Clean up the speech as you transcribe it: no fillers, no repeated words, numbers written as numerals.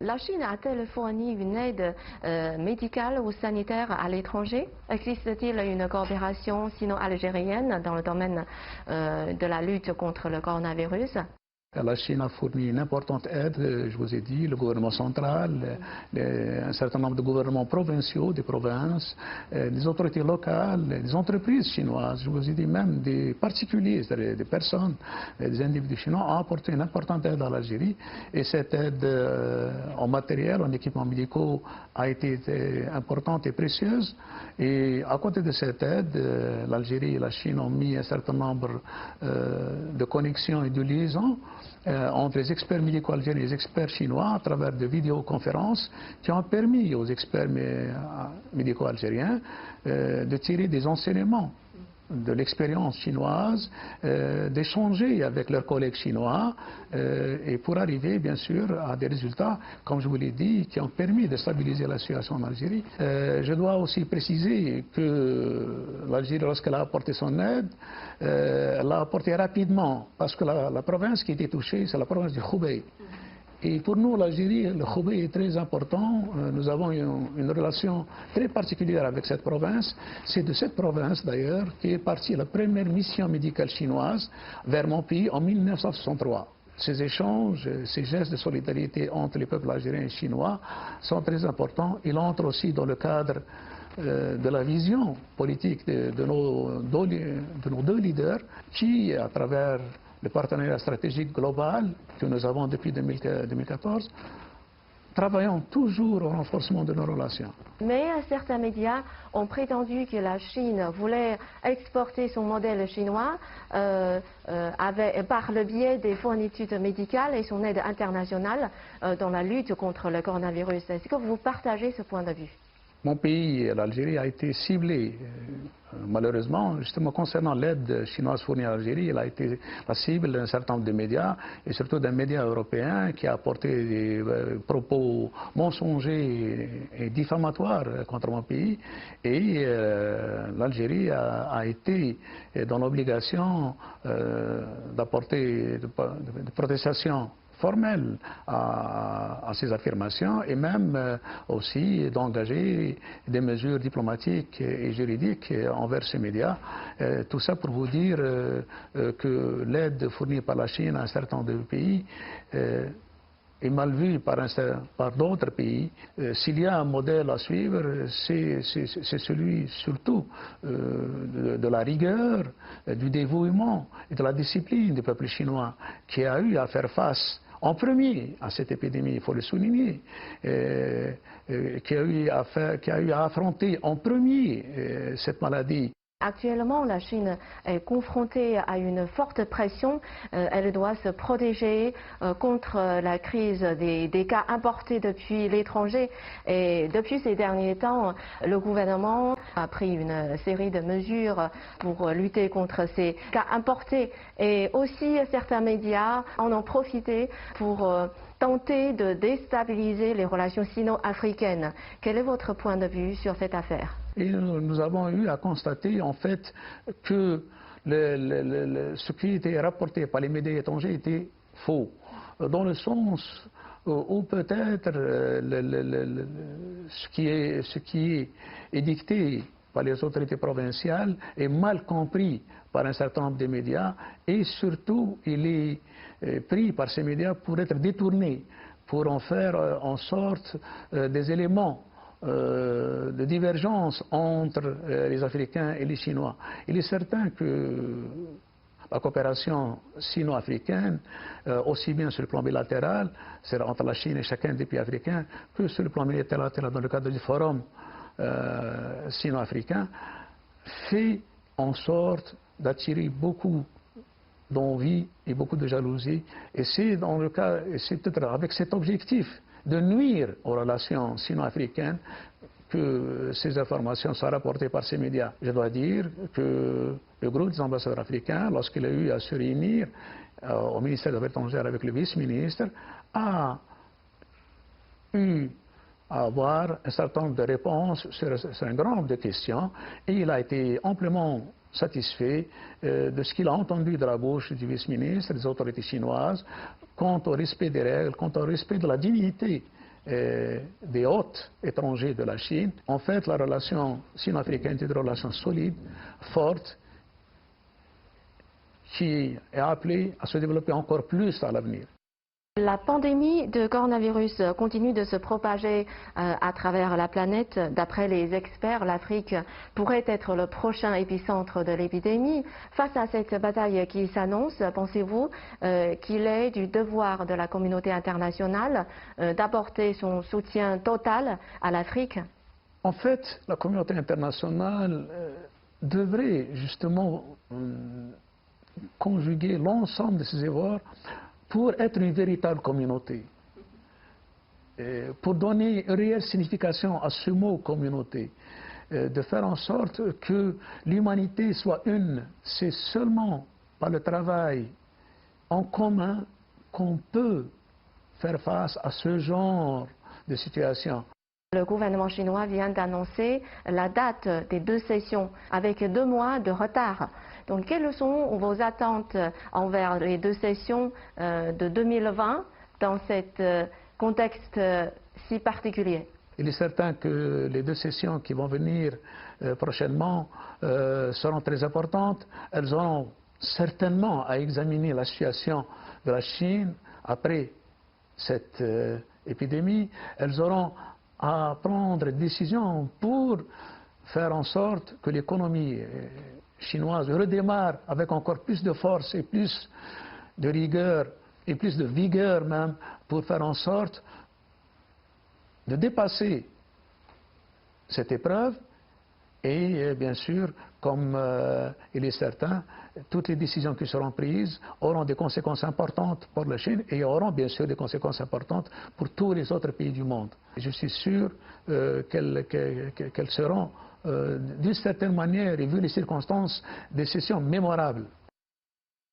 La Chine a-t-elle fourni une aide médicale ou sanitaire à l'étranger? Existe-t-il une coopération sino-algérienne dans le domaine de la lutte contre le coronavirus? La Chine a fourni une importante aide, je vous ai dit, le gouvernement central, un certain nombre de gouvernements provinciaux, des provinces, des autorités locales, des entreprises chinoises, je vous ai dit même des particuliers, c'est-à-dire des personnes, des individus chinois ont apporté une importante aide à l'Algérie et cette aide en matériel, en équipements médicaux a été importante et précieuse et à côté de cette aide, l'Algérie et la Chine ont mis un certain nombre de connexions et de liaisons entre les experts médicaux algériens et les experts chinois à travers des vidéoconférences qui ont permis aux experts médicaux algériens de tirer des enseignements de l'expérience chinoise, d'échanger avec leurs collègues chinois et pour arriver bien sûr à des résultats, comme je vous l'ai dit, qui ont permis de stabiliser la situation en Algérie. Je dois aussi préciser que l'Algérie, lorsqu'elle a apporté son aide, elle l'a apporté rapidement parce que la province qui était touchée, c'est la province du Hubei. Et pour nous, l'Algérie, le Hubei est très important. Nous avons une relation très particulière avec cette province. C'est de cette province, d'ailleurs, qu'est partie la première mission médicale chinoise vers mon pays en 1963. Ces échanges, ces gestes de solidarité entre les peuples algériens et chinois sont très importants. Ils entrent aussi dans le cadre de la vision politique de nos deux leaders qui, à travers le partenariat stratégique global que nous avons depuis 2014, travaillons toujours au renforcement de nos relations. Mais certains médias ont prétendu que la Chine voulait exporter son modèle chinois par le biais des fournitures médicales et son aide internationale dans la lutte contre le coronavirus. Est-ce que vous partagez ce point de vue? Mon pays, l'Algérie, a été ciblé, malheureusement, justement concernant l'aide chinoise fournie à l'Algérie, elle a été la cible d'un certain nombre de médias, et surtout d'un média européen qui a apporté des propos mensongers et diffamatoires contre mon pays. Et l'Algérie a été dans l'obligation d'apporter des protestations formelle à ces affirmations et même aussi d'engager des mesures diplomatiques et juridiques envers ces médias. Tout ça pour vous dire que l'aide fournie par la Chine à un certain nombre de pays est mal vue par d'autres pays. S'il y a un modèle à suivre, c'est celui surtout de la rigueur, du dévouement et de la discipline du peuple chinois qui a eu à faire face en premier à cette épidémie, il faut le souligner, qui a eu à affronter en premier cette maladie. Actuellement, la Chine est confrontée à une forte pression. Elle doit se protéger contre la crise des cas importés depuis l'étranger. Et depuis ces derniers temps, le gouvernement a pris une série de mesures pour lutter contre ces cas importés. Et aussi, certains médias en ont profité pour tenter de déstabiliser les relations sino-africaines. Quel est votre point de vue sur cette affaire? Et nous avons eu à constater en fait que ce qui était rapporté par les médias étrangers était faux, dans le sens où peut-être ce qui est édicté par les autorités provinciales est mal compris par un certain nombre de médias et surtout il est pris par ces médias pour être détourné, pour en faire en sorte des éléments de divergence entre les Africains et les Chinois. Il est certain que la coopération sino-africaine, aussi bien sur le plan bilatéral, c'est entre la Chine et chacun des pays africains, que sur le plan multilatéral dans le cadre du forum sino-africain, fait en sorte d'attirer beaucoup d'envie et beaucoup de jalousie. Et c'est dans le cas, c'est peut-être avec cet objectif de nuire aux relations sino-africaines que ces informations sont rapportées par ces médias. Je dois dire que le groupe des ambassadeurs africains, lorsqu'il a eu à se réunir au ministère des Affaires étrangères avec le vice-ministre, a eu à avoir un certain nombre de réponses sur un grand nombre de questions et il a été amplement satisfait de ce qu'il a entendu de la bouche du vice-ministre, des autorités chinoises, quant au respect des règles, quant au respect de la dignité des hôtes étrangers de la Chine. En fait, la relation sino-africaine est une relation solide, forte, qui est appelée à se développer encore plus à l'avenir. La pandémie de coronavirus continue de se propager à travers la planète. D'après les experts, l'Afrique pourrait être le prochain épicentre de l'épidémie. Face à cette bataille qui s'annonce, pensez-vous qu'il est du devoir de la communauté internationale d'apporter son soutien total à l'Afrique? En fait, la communauté internationale devrait justement conjuguer l'ensemble de ses efforts pour être une véritable communauté, pour donner une réelle signification à ce mot communauté, de faire en sorte que l'humanité soit une. C'est seulement par le travail en commun qu'on peut faire face à ce genre de situation. Le gouvernement chinois vient d'annoncer la date des 2 sessions avec 2 mois de retard. Donc, quelles sont vos attentes envers les 2 sessions de 2020 dans ce contexte si particulier? Il est certain que les 2 sessions qui vont venir prochainement seront très importantes. Elles auront certainement à examiner la situation de la Chine après cette épidémie. Elles auront à prendre des décisions pour faire en sorte que l'économie chinoise redémarre avec encore plus de force et plus de rigueur et plus de vigueur même, pour faire en sorte de dépasser cette épreuve. Et bien sûr, comme il est certain, toutes les décisions qui seront prises auront des conséquences importantes pour la Chine et auront bien sûr des conséquences importantes pour tous les autres pays du monde. Je suis sûr qu'elles seront d'une certaine manière, et vu les circonstances, des sessions mémorables.